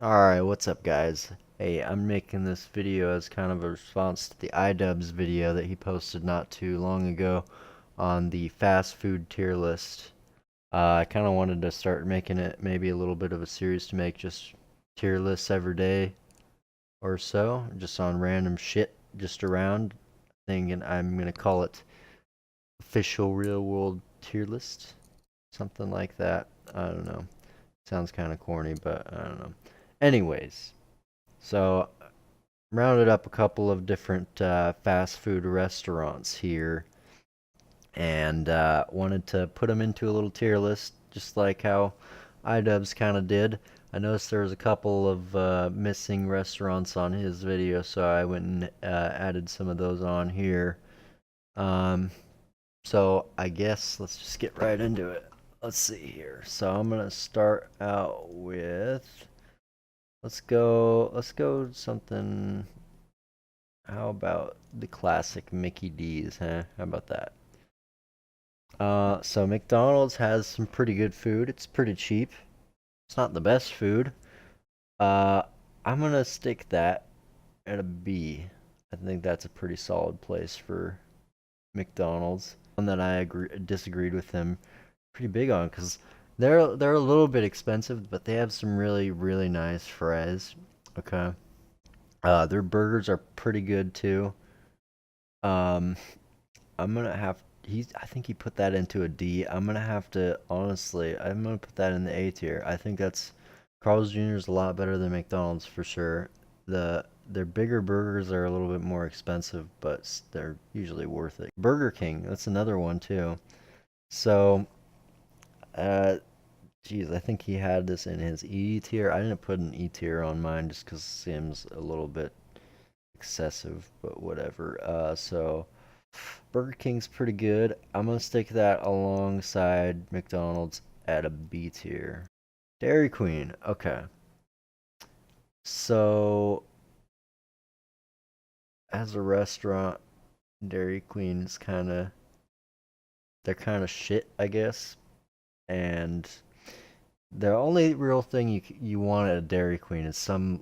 Alright, what's up guys? Hey, I'm making this video as kind of a response to the idubbbz video that he posted not too long ago on the fast food tier list. I kind of wanted to start making it maybe a little bit of a series to make just tier lists every day or so, just on random shit just around, thinking I'm gonna call it official real world tier list, something like that. I don't know. Sounds kind of corny, but I don't know. Anyways, so rounded up a couple of different fast food restaurants here and wanted to put them into a little tier list, just like how idubbbz kind of did. I noticed there was a couple of missing restaurants on his video, so I went and added some of those on here. Um, so I guess let's just get right into it. Let's see here. So I'm gonna start out with let's go something. How about the classic Mickey D's, huh? How about that? So McDonald's has some pretty good food. It's pretty cheap. It's not the best food. Uh, I'm gonna stick that at a B. I think that's a pretty solid place for McDonald's. One that disagreed with them pretty big on because they're a little bit expensive, but they have some really nice fries. Okay. Their burgers are pretty good too. Um, I'm gonna have I think he put that into a D. I'm gonna have to honestly, I'm gonna put that in the A tier. I think that's Carl's Jr. is a lot better than McDonald's for sure. Their bigger burgers are a little bit more expensive, but they're usually worth it. Burger King, that's another one too. So, uh, geez, I think he had this in his E tier. I didn't put an E tier on mine just because it seems a little bit excessive, but whatever. So Burger King's pretty good. I'm gonna stick that alongside McDonald's at a B tier. Dairy Queen, okay. So as a restaurant, Dairy Queen is they're kind of shit, I guess. And the only real thing you want at a Dairy Queen is some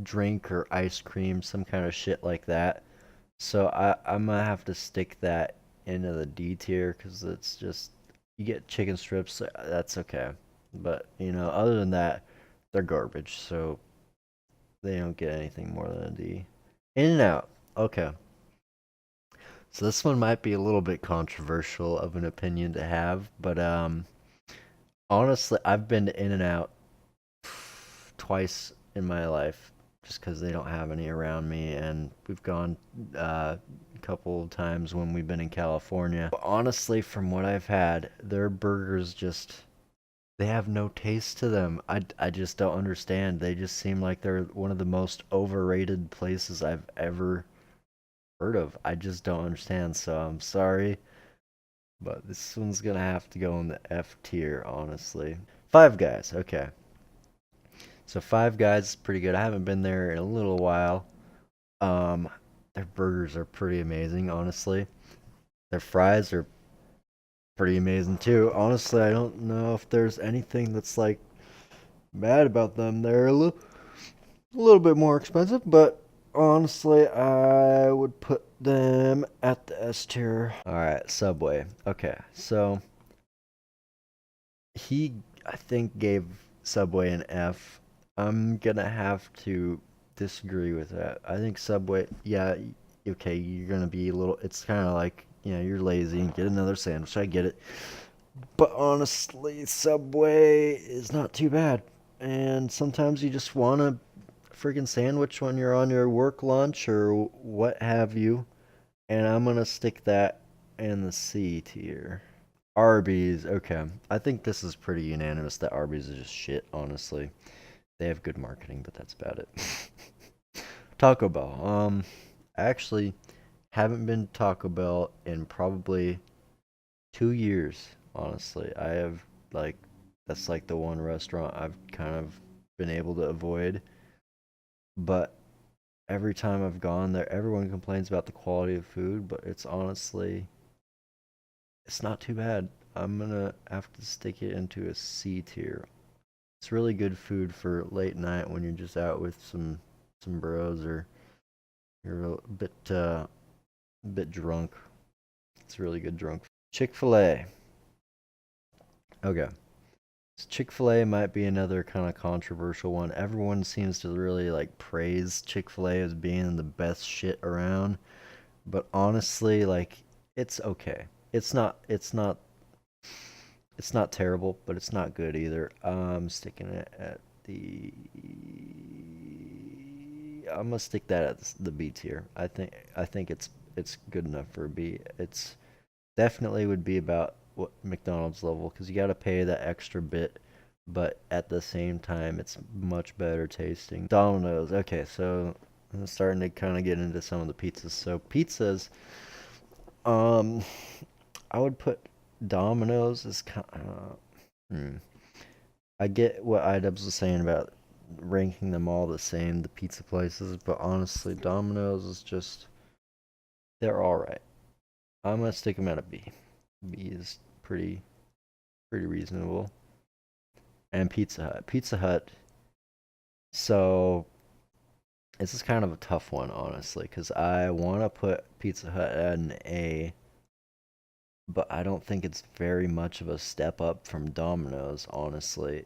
drink or ice cream, some kind of shit like that. So I'm gonna have to stick that into the D tier because it's just you get chicken strips, so that's okay. But other than that, they're garbage, so they don't get anything more than a D. In and out, okay. So this one might be a little bit controversial of an opinion to have, but honestly, I've been to In and Out twice in my life just because they don't have any around me, and we've gone a couple of times when we've been in California. But honestly, from what I've had, their burgers just they have no taste to them. I just don't understand. They just seem like they're one of the most overrated places I've ever heard of. I just don't understand, so I'm sorry, but this one's gonna have to go in the F tier, honestly. Five Guys, okay. So Five Guys is pretty good. I haven't been there in a little while. Um, their burgers are pretty amazing, honestly. Their fries are pretty amazing too. Honestly, I don't know if there's anything that's like bad about them. They're a little bit more expensive, but honestly, I would put them at the S tier. All right, Subway. Okay, so he I think gave Subway an F. I'm gonna have to disagree with that. I think Subway, yeah, okay, you're gonna be a little. It's kind of like you're lazy and get another sandwich. I get it, but honestly, Subway is not too bad. And sometimes you just want a freaking sandwich when you're on your work lunch or what have you. And I'm gonna stick that in the C tier. Arby's, okay. I think this is pretty unanimous that Arby's is just shit, honestly. They have good marketing, but that's about it. Taco Bell. I actually haven't been to Taco Bell in probably 2 years, honestly. I have like that's like the one restaurant I've kind of been able to avoid. But every time I've gone there, everyone complains about the quality of food, but it's not too bad. I'm gonna have to stick it into a C tier. It's really good food for late night when you're just out with some bros or you're a bit drunk. It's really good drunk. Chick-fil-A. Okay. Chick-fil-A might be another kind of controversial one. Everyone seems to really like praise Chick-fil-A as being the best shit around, but honestly, like it's okay. It's not terrible, but it's not good either. I'm sticking it at the I'm gonna stick that at the B tier. I think it's good enough for a B. It's definitely would be about what McDonald's level because you got to pay that extra bit, but at the same time, it's much better tasting. Domino's. Okay, so I'm starting to kind of get into some of the pizzas. So pizzas, um, I would put Domino's as kind. I get what idubbbz was saying about ranking them all the same, the pizza places, but honestly, Domino's is just they're all right. I'm gonna stick them at a B. B is pretty reasonable. And Pizza Hut. Pizza Hut. So this is kind of a tough one, honestly, because I want to put Pizza Hut at an A, but I don't think it's very much of a step up from Domino's, honestly.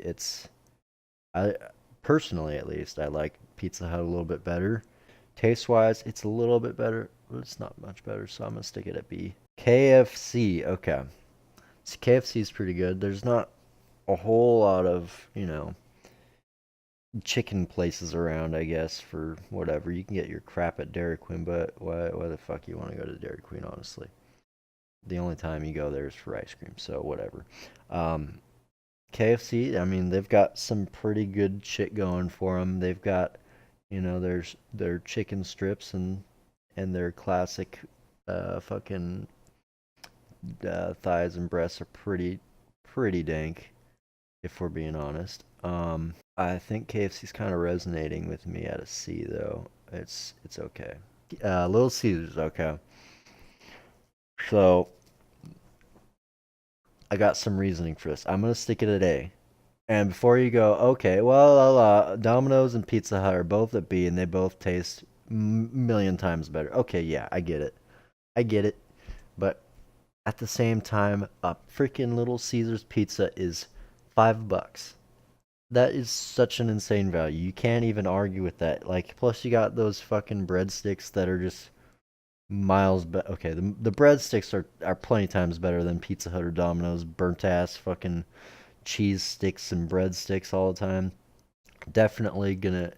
I personally, at least, I like Pizza Hut a little bit better. Taste wise, it's a little bit better, but it's not much better, so I'm gonna stick it at B. KFC, okay. So KFC is pretty good. There's not a whole lot of, chicken places around, I guess, for whatever. You can get your crap at Dairy Queen, but why the fuck you want to go to Dairy Queen, honestly? The only time you go there is for ice cream, so whatever. Um, KFC, I mean, they've got some pretty good shit going for them. They've got, there's their chicken strips and their classic fucking thighs and breasts are pretty dank, if we're being honest. I think KFC's kind of resonating with me at a C though. It's okay. Little Caesars, okay. So I got some reasoning for this. I'm gonna stick it at A. And before you go, okay, well, Domino's and Pizza Hut are both at B, and they both taste million times better. Okay, yeah, I get it. I get it. But at the same time, a freaking Little Caesars pizza is $5. That is such an insane value. You can't even argue with that. Like, plus you got those fucking breadsticks that are just miles better. Okay, the breadsticks are plenty times better than Pizza Hut or Domino's burnt ass fucking cheese sticks and breadsticks all the time. Definitely gonna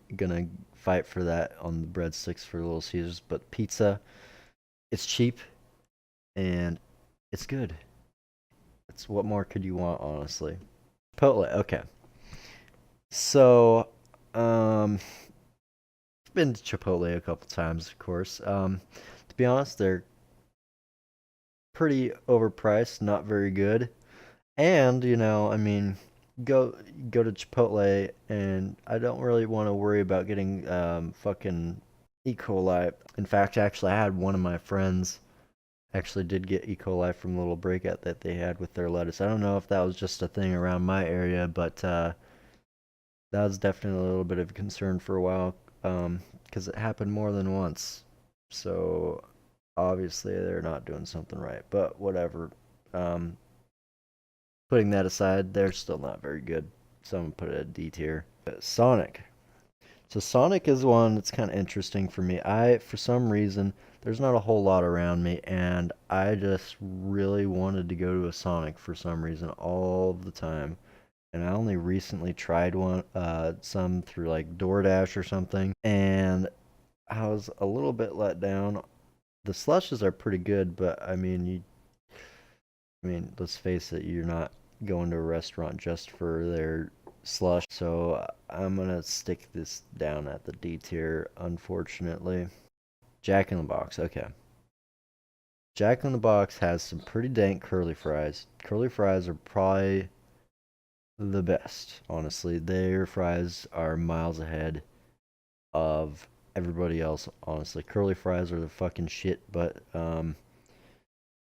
fight for that on the breadsticks for Little Caesars, but pizza, it's cheap and it's good. It's what more could you want, honestly? Chipotle, okay. So, I've been to Chipotle a couple times, of course. To be honest, they're pretty overpriced, not very good. And, I mean, go go to Chipotle and I don't really want to worry about getting fucking E. coli. In fact, actually I had one of my friends actually did get E. coli from a little breakout that they had with their lettuce. I don't know if that was just a thing around my area, but that was definitely a little bit of a concern for a while, because it happened more than once. So obviously they're not doing something right, but whatever. Um, Putting that aside, they're still not very good. So I'm gonna put it at D tier. Sonic. So Sonic is one that's kind of interesting for me. For some reason, there's not a whole lot around me, and I just really wanted to go to a Sonic for some reason all the time. And I only recently tried some through like DoorDash or something, and I was a little bit let down. The slushes are pretty good, but I mean, let's face it, you're not going to a restaurant just for their slush. So I'm gonna stick this down at the D tier, unfortunately. Jack in the Box, okay. Jack in the Box has some pretty dank curly fries. Curly fries are probably the best, honestly. Their fries are miles ahead of everybody else, honestly. Curly fries are the fucking shit, but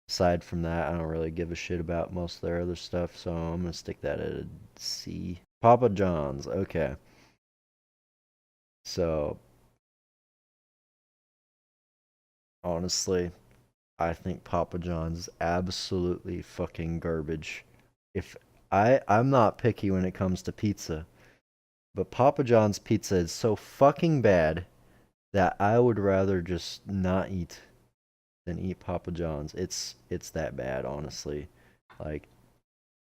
aside from that, I don't really give a shit about most of their other stuff, so I'm gonna stick that at a C. Papa John's. Okay. So, honestly, I think Papa John's is absolutely fucking garbage. If I'm not picky when it comes to pizza, but Papa John's pizza is so fucking bad that I would rather just not eat than eat Papa John's. It's that bad, honestly. Like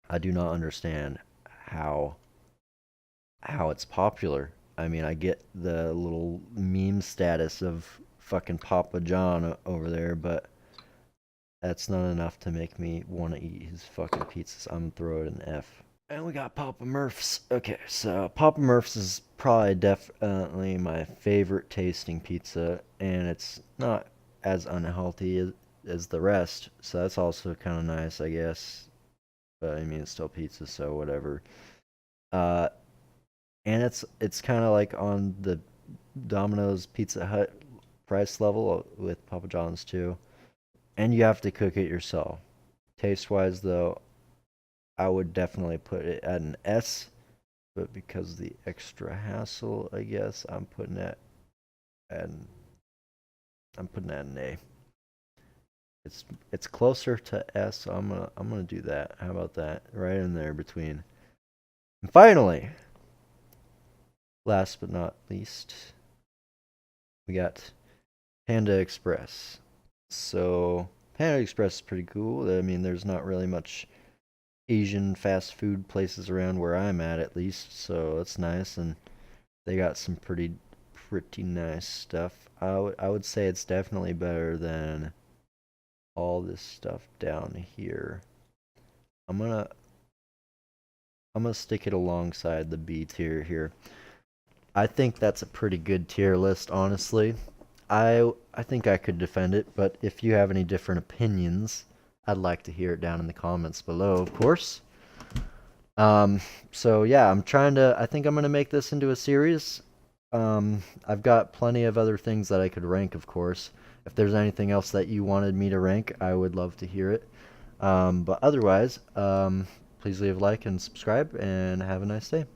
I do not understand how how it's popular. I mean, I get the little meme status of fucking Papa John over there, but that's not enough to make me want to eat his fucking pizzas. I'm gonna throw it an F. And we got Papa Murph's. Okay, so Papa Murph's is probably definitely my favorite tasting pizza, and it's not as unhealthy as the rest, so that's also kind of nice, I guess. But I mean, it's still pizza, so whatever. Uh, and it's kind of like on the Domino's Pizza Hut price level with Papa John's too, and you have to cook it yourself. Taste wise, though, I would definitely put it at an S, but because of the extra hassle, I guess and I'm putting that in A. It's closer to S, so I'm gonna do that. How about that? Right in there between. And finally, last but not least, we got Panda Express. So Panda Express is pretty cool. I mean, there's not really much Asian fast food places around where I'm at least, so that's nice, and they got some pretty nice stuff. I would say it's definitely better than all this stuff down here. I'm gonna I'm gonna stick it alongside the B tier here. I think that's a pretty good tier list, honestly. I think I could defend it, but if you have any different opinions, I'd like to hear it down in the comments below, of course. So yeah, I think I'm gonna make this into a series. I've got plenty of other things that I could rank, of course. If there's anything else that you wanted me to rank, I would love to hear it. But otherwise, please leave a like and subscribe, and have a nice day.